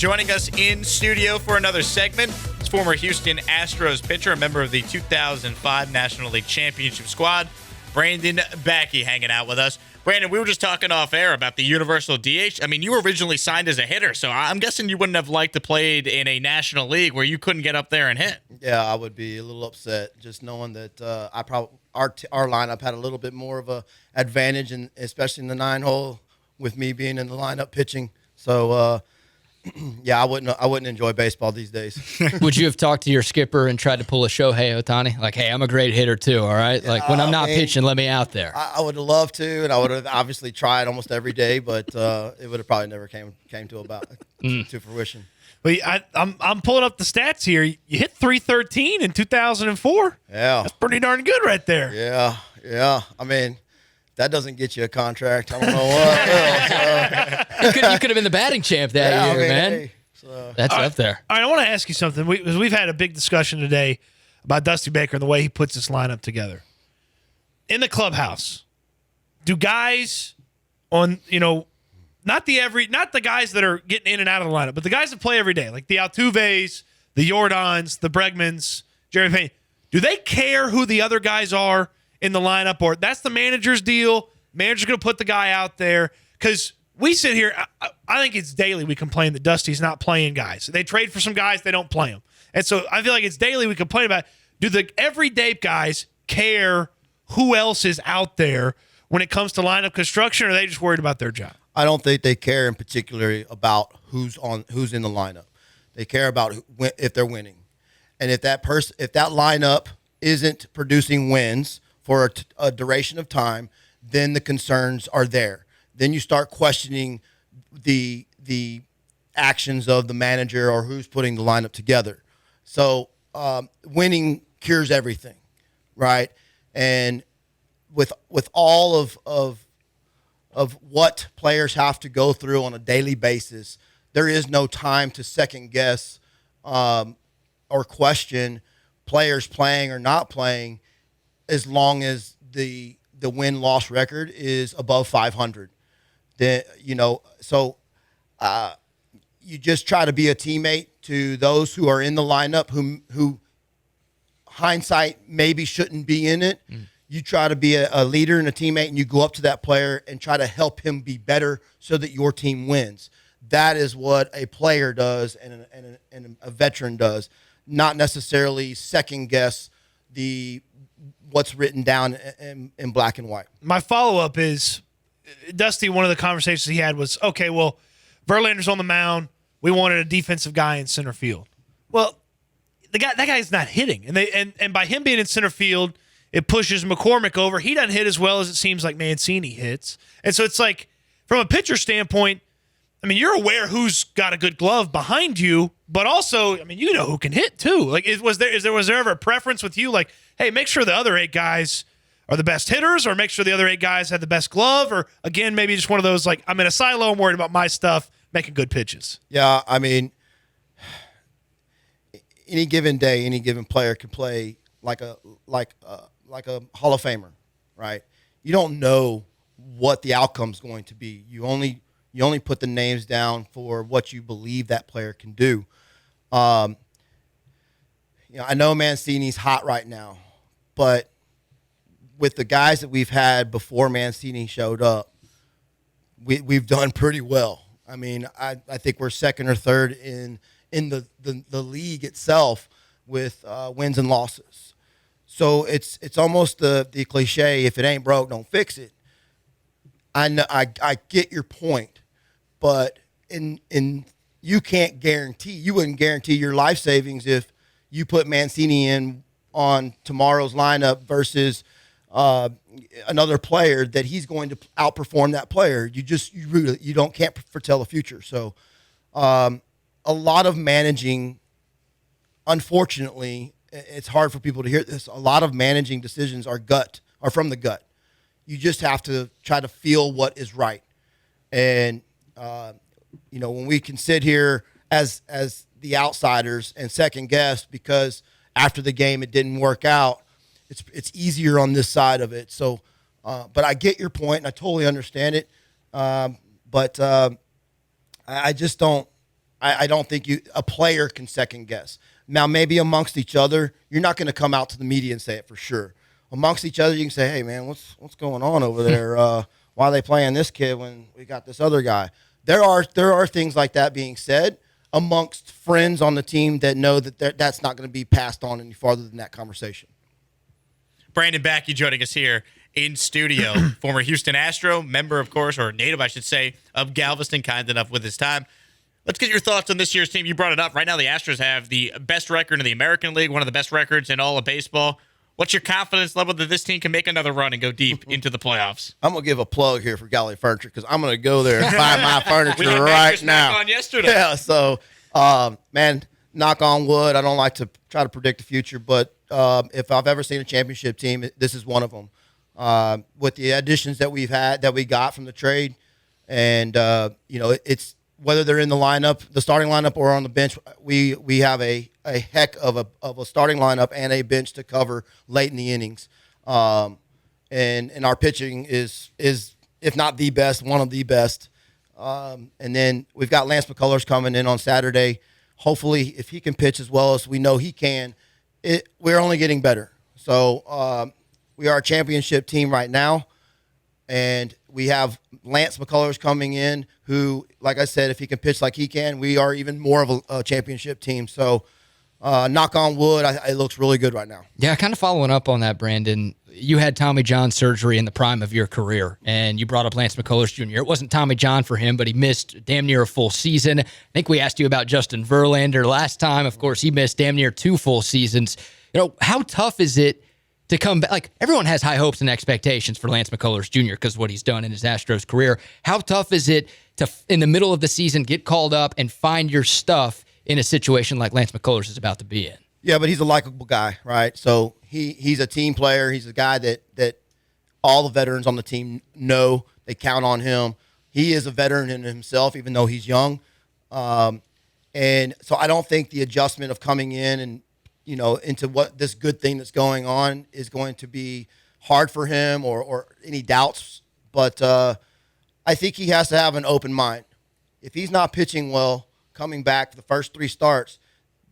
Joining us in studio for another segment is former Houston Astros pitcher, a member of the 2005 National League Championship squad, Brandon Backey, hanging out with us. Brandon, we were just talking off air about the universal DH. I mean, you were originally signed as a hitter, so I'm guessing you wouldn't have liked to play in a National League where you couldn't get up there and hit. Yeah, I would be a little upset just knowing that our lineup had a little bit more of a advantage, and especially in the 9-hole with me being in the lineup pitching. So. Yeah, I wouldn't enjoy baseball these days. Would you have talked to your skipper and tried to pull a Shohei Ohtani? Like, hey, I'm a great hitter too, all right? Like, when I'm not pitching, let me out there. I would have loved to, and I would have obviously tried almost every day, but it would have probably never came to fruition. Well, I'm pulling up the stats here. You hit .313 in 2004. Yeah. That's pretty darn good right there. Yeah. I mean, that doesn't get you a contract. I don't know what. You could have been the batting champ that year, man. Hey, That's up there. All right, I want to ask you something. We've had a big discussion today about Dusty Baker and the way he puts this lineup together. In the clubhouse, do guys on, not the guys that are getting in and out of the lineup, but the guys that play every day, like the Altuves, the Jordans, the Bregmans, Jerry Payne, do they care who the other guys are in the lineup, or that's the manager's deal? Manager's going to put the guy out there because we sit here. I think it's daily we complain that Dusty's not playing guys. They trade for some guys, they don't play them, and so I feel like it's daily we complain about. Do the everyday guys care who else is out there when it comes to lineup construction, or are they just worried about their job? I don't think they care in particular about who's in the lineup. They care about if they're winning, and if that lineup isn't producing wins for a duration of time, then the concerns are there. Then you start questioning the actions of the manager or who's putting the lineup together. So winning cures everything, right? And with all of what players have to go through on a daily basis, there is no time to second guess or question players playing or not playing, as long as the win-loss record is above 500. So you just try to be a teammate to those who are in the lineup who hindsight maybe shouldn't be in it. You try to be a leader and a teammate, and you go up to that player and try to help him be better so that your team wins. That is what a player does and a veteran does, not necessarily second guess what's written down in black and white. My follow-up is, Dusty, one of the conversations he had was, okay, well, Verlander's on the mound. We wanted a defensive guy in center field. Well, that guy's not hitting. And by him being in center field, it pushes McCormick over. He doesn't hit as well as it seems like Mancini hits. And so it's like, from a pitcher standpoint, I mean, you're aware who's got a good glove behind you, but also, I mean, you know who can hit too. Like, was there ever a preference with you? Like, hey, make sure the other 8 guys are the best hitters, or make sure the other 8 guys have the best glove, or again, maybe just one of those, like, I'm in a silo, I'm worried about my stuff, making good pitches. Yeah, I mean, any given day, any given player can play like a Hall of Famer, right? You don't know what the outcome's going to be. You only put the names down for what you believe that player can do. I know Mancini's hot right now, but with the guys that we've had before Mancini showed up, we've done pretty well. I mean, I think we're second or third in the league itself with wins and losses. So it's almost the cliche, if it ain't broke, don't fix it. I know, I get your point, but you can't guarantee, you wouldn't guarantee your life savings if you put Mancini in on tomorrow's lineup versus another player that he's going to outperform that player. You can't foretell the future. So a lot of managing, unfortunately, it's hard for people to hear this. A lot of managing decisions are from the gut. You just have to try to feel what is right. And when we can sit here as the outsiders and second guess because after the game it didn't work out, it's easier on this side of it. So, but I get your point and I totally understand it. But I just don't. I don't think a player can second guess. Now, maybe amongst each other, you're not going to come out to the media and say it for sure. Amongst each other, you can say, hey, man, what's going on over there? Why are they playing this kid when we got this other guy? There are things like that being said amongst friends on the team that know that that's not going to be passed on any farther than that conversation. Brandon Backey joining us here in studio. Former Houston Astro, member, of course, or native, I should say, of Galveston, kind enough with his time. Let's get your thoughts on this year's team. You brought it up. Right now, the Astros have the best record in the American League, one of the best records in all of baseball. What's your confidence level that this team can make another run and go deep into the playoffs? I'm going to give a plug here for Galley Furniture because I'm going to go there and buy my furniture we had right now. On yesterday. Yeah, so, man, knock on wood. I don't like to try to predict the future, but if I've ever seen a championship team, this is one of them. With the additions that we got from the trade, and it's whether they're in the lineup, the starting lineup, or on the bench, we have a heck of a starting lineup and a bench to cover late in the innings. And our pitching is if not the best, one of the best. And then we've got Lance McCullers coming in on Saturday. Hopefully, if he can pitch as well as we know he can, we're only getting better. So we are a championship team right now, and we have Lance McCullers coming in who, like I said, if he can pitch like he can, we are even more of a championship team. So knock on wood, it looks really good right now. Yeah, kind of following up on that, Brandon, you had Tommy John surgery in the prime of your career, and you brought up Lance McCullers Jr. It wasn't Tommy John for him, but he missed damn near a full season. I think we asked you about Justin Verlander last time. Of course, he missed damn near 2 full seasons. How tough is it to come back? Like, everyone has high hopes and expectations for Lance McCullers Jr. because of what he's done in his Astros career. How tough is it to, in the middle of the season, get called up and find your stuff in a situation like Lance McCullers is about to be in? Yeah, but he's a likable guy, right? So he's a team player. He's a guy that all the veterans on the team know. They count on him. He is a veteran in himself, even though he's young. And so I don't think the adjustment of coming in and into what this good thing that's going on is going to be hard for him or any doubts. But I think he has to have an open mind. If he's not pitching well, coming back for the first 3 starts,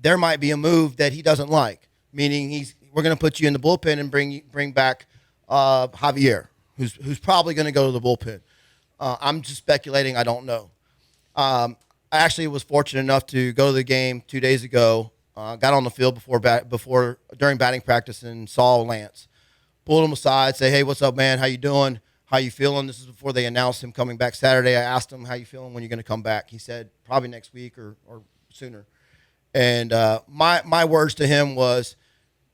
there might be a move that he doesn't like, meaning we're going to put you in the bullpen and bring back Javier, who's probably going to go to the bullpen. I'm just speculating. I don't know. I actually was fortunate enough to go to the game 2 days ago. Got on the field during batting practice and saw Lance. Pulled him aside, say, hey, what's up, man? How you doing? How you feeling? This is before they announced him coming back Saturday. I asked him, how you feeling when you're going to come back? He said, probably next week or sooner. And my words to him was,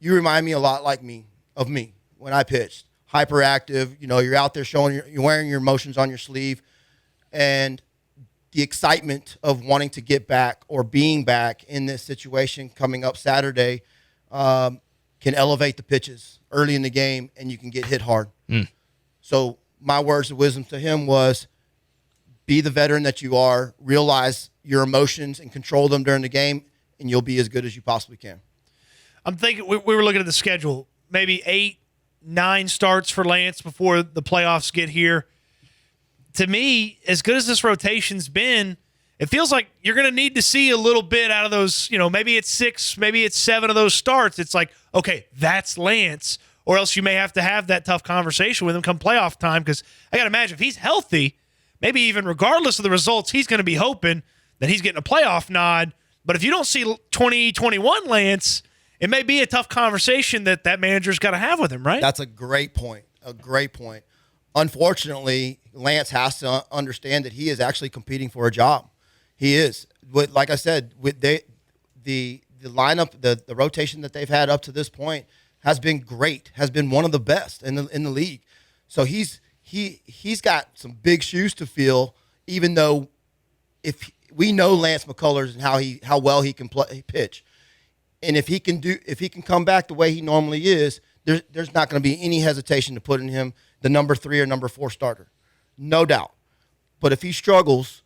you remind me a lot of me when I pitched. Hyperactive, you're out there you're wearing your emotions on your sleeve. And the excitement of wanting to get back or being back in this situation coming up Saturday can elevate the pitches early in the game, and you can get hit hard. So my words of wisdom to him was, be the veteran that you are, realize your emotions and control them during the game, and you'll be as good as you possibly can. I'm thinking we were looking at the schedule, maybe 8, 9 starts for Lance before the playoffs get here. To me, as good as this rotation's been, it feels like you're going to need to see a little bit out of those, maybe it's 6, maybe it's 7 of those starts. It's like, okay, that's Lance, or else you may have to have that tough conversation with him come playoff time, because I got to imagine if he's healthy, maybe even regardless of the results, he's going to be hoping that he's getting a playoff nod. But if you don't see 2021 Lance, it may be a tough conversation that manager's got to have with him, right? That's a great point. Unfortunately, Lance has to understand that he is actually competing for a job. He is. Like I said, with the lineup, the rotation that they've had up to this point has been great, has been one of the best in the league. So he's got some big shoes to fill, even though if we know Lance McCullers and how well he can pitch. And if he can come back the way he normally is, there's not going to be any hesitation to put in him the number 3 or number 4 starter. No doubt. But if he struggles,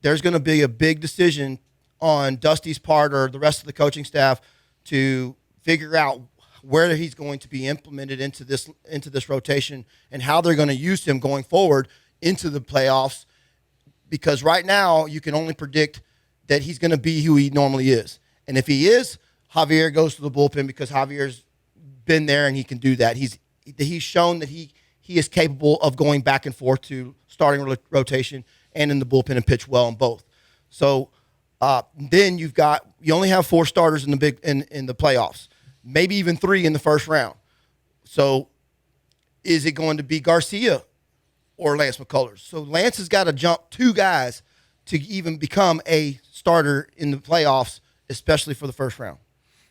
there's going to be a big decision on Dusty's part or the rest of the coaching staff to figure out where he's going to be implemented into this rotation and how they're going to use him going forward into the playoffs. Because right now you can only predict that he's going to be who he normally is. And if he is, Javier goes to the bullpen because Javier's been there and he can do that. He's shown that he is capable of going back and forth to starting rotation and in the bullpen and pitch well in both. So then you only have 4 starters in the playoffs, maybe even 3 in the first round. So is it going to be Garcia or Lance McCullers? So Lance has got to jump 2 guys to even become a starter in the playoffs, especially for the first round.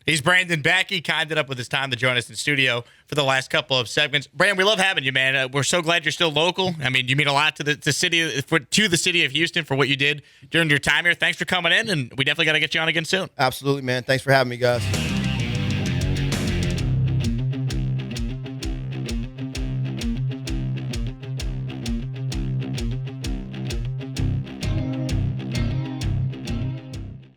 He's Brandon Backey, kinded up with his time to join us in studio for the last couple of segments. Brandon, we love having you, man. We're so glad you're still local. I mean, you mean a lot to the city of Houston for what you did during your time here. Thanks for coming in, and we definitely got to get you on again soon. Absolutely, man. Thanks for having me, guys.